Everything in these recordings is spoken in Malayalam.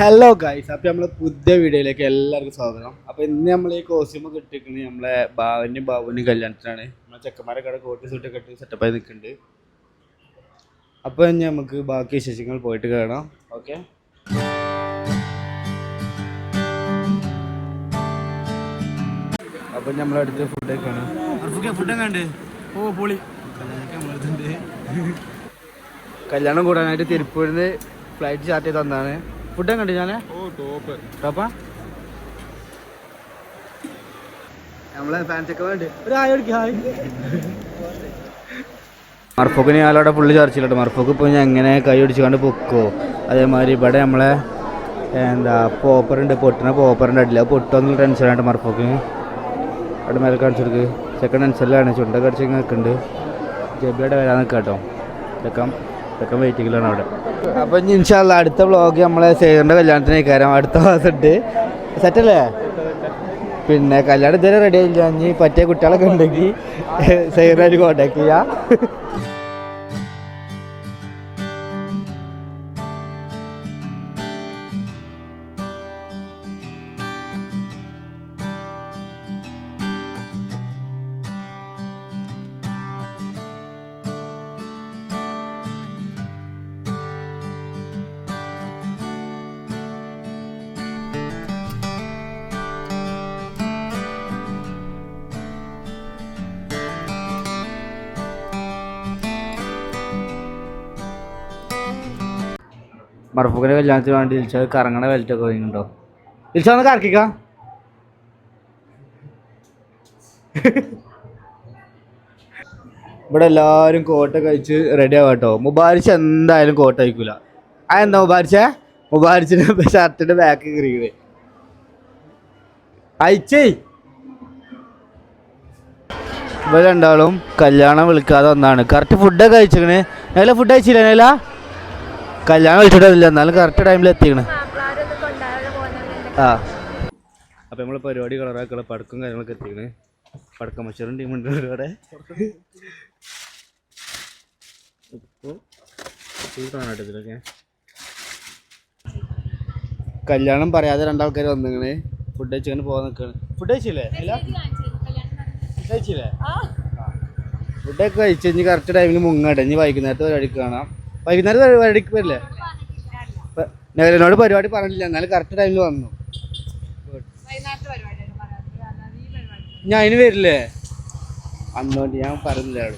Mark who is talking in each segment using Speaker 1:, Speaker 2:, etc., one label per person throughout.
Speaker 1: ഹലോ ഗൈസ്, അപ്പോൾ നമ്മൾ പുതിയ വീഡിയോയിലേക്ക് എല്ലാവർക്കും സ്വാഗതം. അപ്പോൾ ഇന്ന് നമ്മൾ ഈ കോസ്റ്റ്യൂം കിട്ടിയിരിക്കുന്നത് നമ്മളെ ബാബുവിൻ്റെയും കല്യാണത്തിനാണ്. നമ്മളെ ചെക്കന്മാരൊക്കെ അവിടെ കോട്ട് സൂട്ടൊക്കെ ഇട്ട് സെറ്റപ്പായി നിൽക്കുന്നുണ്ട്. അപ്പോൾ ഇനി നമുക്ക് ബാക്കി വിശേഷങ്ങൾ പോയിട്ട് കാണാം. ഓക്കെ, അപ്പോൾ നമ്മളടുത്ത് ഫുഡൊക്കെയാണ്. ഫുഡൊക്കെ ഉണ്ട്. ഓ പൊളി. കല്യാണം കൂടാനായിട്ട് തിരുപ്പൂരിൽ നിന്ന് ഫ്ലൈറ്റ് സ്റ്റാർട്ട് ചെയ്ത് തന്നാണ്. ഫുഡൊക്കെ കണ്ടു ഞാൻ. ടോപ്പാ നമ്മളെ ഫാൻസൊക്കെ വേണ്ട ഒരു ഹായ് അടിക്കുക. ഹായ് മർഫോക്കിന് ഞാനവിടെ ഫുള്ള് ചർച്ചയിലോട്ട്. മർഫോക്ക് ഇപ്പോൾ ഞാൻ എങ്ങനെ കൈ ഒടിച്ചുകൊണ്ട് പൊക്കോ. അതേമാതിരി ഇവിടെ നമ്മളെ പോപ്പറുണ്ട്, പൊട്ടിന പോപ്പറിൻ്റെ അടിയില്ല. പൊട്ടൊന്നും ടെൻഷനായിട്ട് മർഫോക്കിന് അവിടെ മേലെ കാണിച്ചു കൊടുക്ക്. സെക്കൻഡ് ടെൻഷനിലാണ്, ചുണ്ടൊക്കെ അടിച്ച് നിൽക്കുന്നുണ്ട്. ജബിയുടെ വരാൻ നിൽക്കാം കേട്ടോ. ചെക്കൻ വെയിറ്റിങ്ങിലാണ് അവിടെ. അപ്പം ഇനി ഇൻഷാല്ലാ അടുത്ത വ്ളോഗ് നമ്മളെ സേറിൻ്റെ കല്യാണത്തിന് കയറാം. അടുത്ത മാസം ഉണ്ട്. സെറ്റല്ലേ? പിന്നെ കല്യാണം ഇതുവരെ റെഡി ആയില്ല. ഇനി പറ്റിയ കുട്ടികളൊക്കെ ഉണ്ടെങ്കിൽ സേറിനായിട്ട് കോൺടാക്ട് ചെയ്യാം. മർഫൂഖിൻ്റെ കല്യാണത്തിന് വേണ്ടി ദിൽഷാദ് കറങ്ങണ വെൽറ്റൊക്കെ വാങ്ങിയിട്ടുണ്ടോ? ദിൽഷാദ് കറക്കിക്ക. ഇവിടെ എല്ലാവരും കോട്ടൊക്കെ അയച്ച് റെഡി ആവാം കേട്ടോ. മുബാരിച്ച് എന്തായാലും കോട്ട അയക്കൂല. അതെന്താ മുബാരിച്ചിൻ്റെ ഷർട്ടിൻ്റെ ബാക്ക് കീറിയത് അയച്ചേ. ഇവർ രണ്ടാളും കല്യാണം വിളിക്കാതെ ഒന്നാണ്. കറക്റ്റ് ഫുഡൊക്കെ കഴിച്ചിക്കണേ. നേല ഫുഡ് കഴിച്ചില്ല. നേല കല്യാണം വിളിച്ചിട്ടില്ല, എന്നാലും കറക്റ്റ് ടൈമിൽ എത്തിക്കണേ. ആ അപ്പം നമ്മൾ പരിപാടി കളറാക്കുള്ള പടക്കം കാര്യങ്ങളൊക്കെ എത്തിക്കണേ. പടക്കം മത്സരം ടീമുണ്ട് ഇവിടെ. ഇപ്പോൾ ഇതിലൊക്കെ കല്യാണം പറയാതെ രണ്ടാൾക്കാർ വന്നിങ്ങനെ ഫുഡ് കഴിച്ചിങ്ങനെ പോകാൻ നിൽക്കുകയാണ്. ഫുഡ് കഴിച്ചില്ലേ? കഴിച്ചില്ലേ? ഫുഡൊക്കെ കഴിച്ച് കഴിഞ്ഞ് കറക്റ്റ് ടൈമിൽ മുങ്ങാട്ടെ. ഇനി വൈകുന്നേരത്തെ പരിപാടിക്ക് കാണാം. വൈകുന്നേരം പരിപാടിക്ക് വരില്ലേ? എന്നോട് പരിപാടി പറഞ്ഞില്ല, എന്നാലും കറക്റ്റ് ടൈമിൽ വന്നു. ഞാൻ അതിന് വരില്ലേ? അന്നോണ്ട് ഞാൻ പറഞ്ഞില്ല.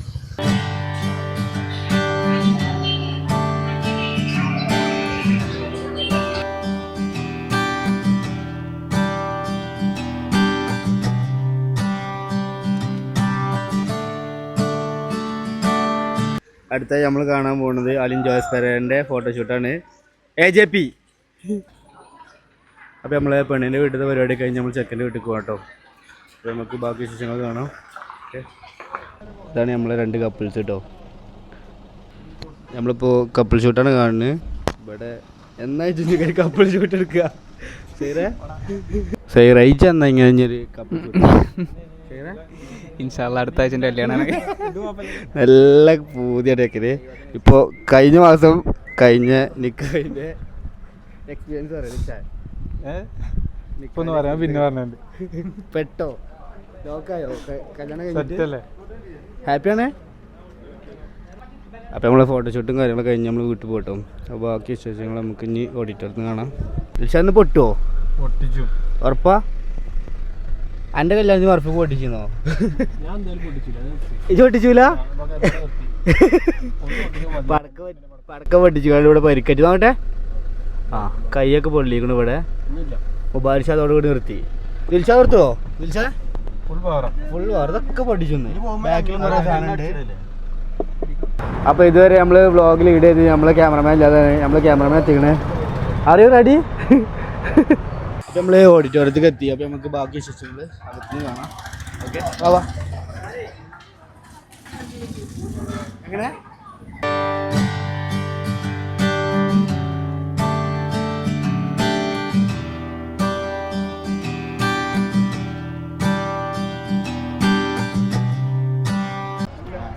Speaker 1: അടുത്തായി നമ്മൾ കാണാൻ പോകുന്നത് അലിൻ ജോസ് പെരേരൻ്റെ ഫോട്ടോഷൂട്ടാണ്. AJP. അപ്പോൾ നമ്മളെ പെണ്ണിൻ്റെ വീട്ടിലത്തെ പരിപാടി കഴിഞ്ഞ് നമ്മൾ ചെക്കൻ്റെ വീട്ടിൽ പോകാം കേട്ടോ. അപ്പോൾ നമുക്ക് ബാക്കി വിശേഷങ്ങൾ കാണാം. ഓക്കെ, ഇതാണ് നമ്മളെ രണ്ട് കപ്പിൾസ് കേട്ടോ. നമ്മളിപ്പോൾ കപ്പിൾ ഷൂട്ടാണ് കാണുന്നത്. ഇവിടെ എന്നായിട്ട് കപ്പിൾ ഷൂട്ട് എടുക്കുക. സൈറൈച്ച് എന്നാ ഇങ്ങനെ ഒരു കപ്പിൾ ഷൂട്ട്.
Speaker 2: ഇൻഷാല്ലാ അടുത്ത ആഴ്ച കല്യാണമാണ്.
Speaker 1: നല്ല പൂതിയായിട്ടേക്കല്. ഇപ്പോൾ കഴിഞ്ഞ മാസം കഴിഞ്ഞ നിക്കാഹിൻ്റെ എക്സ്പീരിയൻസ് പറയാം.
Speaker 2: ഇപ്പൊന്ന് പറയാം, പിന്നെ പറഞ്ഞിട്ടുണ്ട്.
Speaker 1: പെട്ടോ? ലോക്കായോ? കല്യാണം കഴിഞ്ഞിട്ടല്ലേ? ഹാപ്പിയാണേ? അപ്പം നമ്മളെ ഫോട്ടോഷൂട്ടും കാര്യങ്ങളൊക്കെ കഴിഞ്ഞ് നമ്മൾ വീട്ടിൽ പോട്ടോ. അപ്പോൾ ബാക്കി വിശേഷങ്ങൾ നമുക്ക് ഇനി ഓഡിറ്റോറിയത്തിൽ കാണാം. ദിൽഷാന്ന് പൊട്ടുമോ?
Speaker 2: പൊട്ടിച്ചു.
Speaker 1: ഉറപ്പാ? എൻ്റെ കല്യാണത്തിന് ഉറപ്പ് പൊട്ടിച്ചിരുന്നോ? ഇത് പൊട്ടിച്ചൂല? പടക്കം പൊട്ടിച്ചു ഇവിടെ പരിക്കറ്റ് നോക്കട്ടെ. ആ കൈയൊക്കെ പൊള്ളിക്കണം ഇവിടെ. മുബാരിഷ അതോടുകൂടി നിർത്തി. ദിൽഷാ നിർത്തുവോ? ദിൽഷാ ഫുൾ ഇതൊക്കെ പൊട്ടിച്ചു. ബാക്കിൽ കുറേ സാധനമുണ്ട്. അപ്പോൾ ഇതുവരെ നമ്മൾ വ്ളോഗിൽ ലീഡ് ചെയ്ത് നമ്മളെ ക്യാമറമാൻ ഇല്ലാതെ നമ്മളെ ക്യാമറമാൻ എത്തിക്കണേ. അറിയോ റെഡി? അപ്പം നമ്മൾ ഓഡിറ്റോറിയത്തേക്ക് എത്തി. അപ്പോൾ നമുക്ക് ബാക്കി വിശേഷങ്ങൾ അകത്തുനിന്ന് കാണാം. ഓക്കെ, വാ. എങ്ങനെ?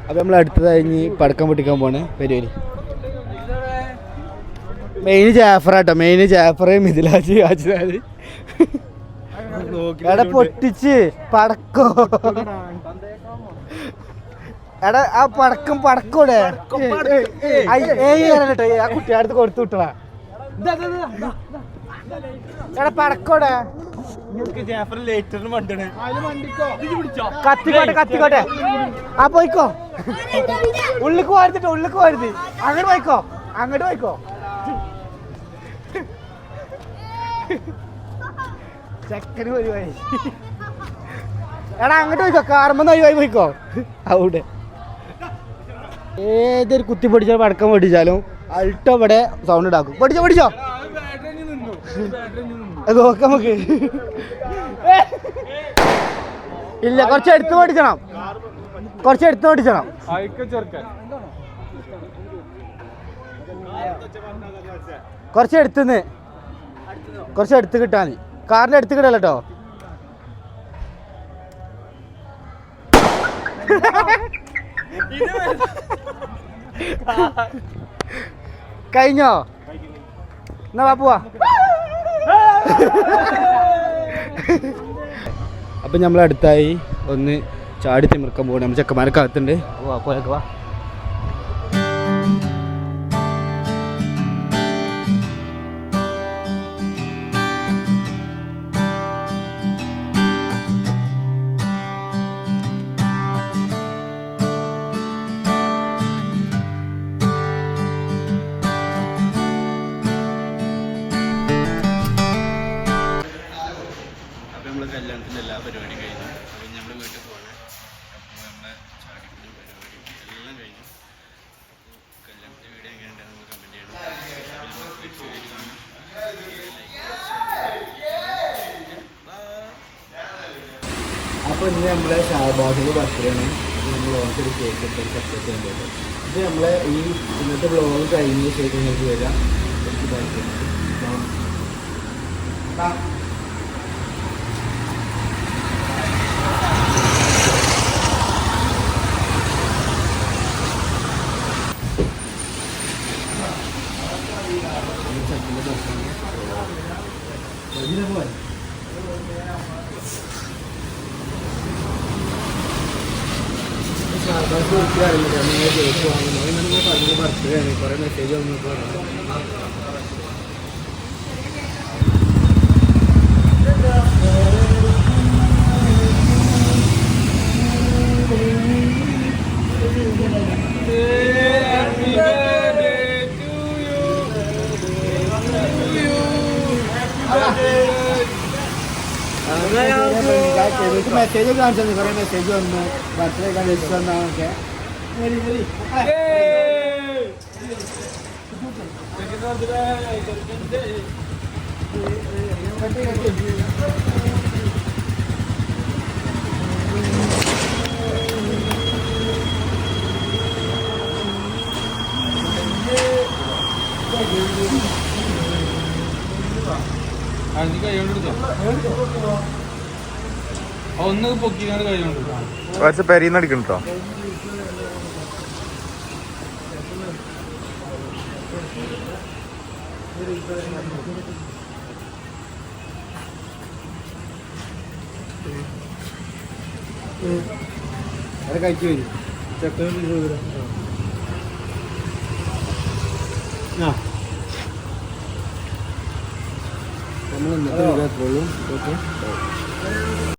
Speaker 1: അപ്പോൾ നമ്മൾ അടുത്തത് കഴിഞ്ഞ് പടക്കം പൊട്ടിക്കാൻ പോണ്. പരിപാടി മെയിൻ ജാഫറാട്ടോ, മെയിൻ ജാഫർ മിഥിലാജ് ആജിലാല്. എടാ പൊട്ടിച്ച് പടക്കോ, എടാ ആ പടക്കോടെ ആ കുട്ടിയുടെ അടുത്ത് കൊടുത്തു വിട്ടടാ. എടാ പടക്കോടെ കത്തിക്കോട്ടെ ആ പോയിക്കോ, ഉള്ളിക്ക് പോരുത്തിട്ടോ, ഉള്ളിക്ക് പോരുത്തി. അങ്ങോട്ട് പോയിക്കോ, അങ്ങോട്ട് പോയിക്കോ. ചെക്കന് പരിപാടി. എടാ അങ്ങോട്ട് പോയിക്കോ, കാർമെന്ന് ഒഴിവായി പോയിക്കോ. അവിടെ ഏതൊരു കുത്തി പൊടിച്ചാലും പടക്കം പൊടിച്ചാലും അൾട്ടോ ഇവിടെ സൗണ്ട് ഉണ്ടാക്കും. പൊടിച്ചോ നോക്കാം നമുക്ക്. ഇല്ല, കുറച്ച് എടുത്ത് പൊടിച്ചണം, കുറച്ച് എടുത്ത് കിട്ടാൻ മതി. കാറിന്റെ അടുത്ത് കിട്ടല്ലോ കേട്ടോ. കഴിഞ്ഞോ? എന്നാ പോവാ. അപ്പം നമ്മൾ അടുത്തായി ഒന്ന് ചാടി തിമിർക്കാൻ പോകണം. നമ്മൾ ചെക്കന്മാരൊക്കെ അകത്തുണ്ട്. പോയേക്ക് വാ. കല്യാണത്തിൻ്റെ എല്ലാ പരിപാടിയും കഴിഞ്ഞു. അപ്പം നമ്മൾ വീട്ടിൽ പോകണേ. അപ്പോൾ നമ്മളെ ചാടിക്കുന്ന പരിപാടി എല്ലാം കഴിഞ്ഞു. കല്യാണത്തിൻ്റെ വീഡിയോ എങ്ങനെയുണ്ടെന്ന് നമ്മൾ കമൻറ്റ് ചെയ്യണം. അപ്പോൾ ഇന്ന് നമ്മളെ ഷാബാസിൻ്റെ ബർത്ത്ഡേ ആണ്. നമ്മൾ ഓർക്കൊരു കേക്ക് എടുത്ത് സെപ്പറേറ്റ് ചെയ്യാൻ പറ്റും. ഇത് നമ്മളെ ഈ ഇന്നത്തെ ബ്ലോഗ് കഴിഞ്ഞ ശേഷം നിങ്ങൾക്ക് വരാം. എനിക്ക് ബർത്ത്ഡേ ബർത്ത്ഡേ ആണ്. കുറേ മെസ്സേജ് വന്നപ്പോൾ മെസ്സേജ് കാണിച്ചത്. കുറേ മെസ്സേജ് വന്നു, ബർത്ത്ഡേ കാണിച്ചു വന്നൊക്കെ.
Speaker 2: ഒന്ന് പൊക്കിക്കാണ്ട് കഴിയുന്നുണ്ട്.
Speaker 3: കുറച്ച് പെരീന്ന് അടിക്കണം കേട്ടോ.
Speaker 1: കഴിച്ചു വരും ചെക്കൻ. നമ്മൾ ഇന്നത്തെ വീഡിയോ എത്രയുള്ളൂ. ഓക്കെ.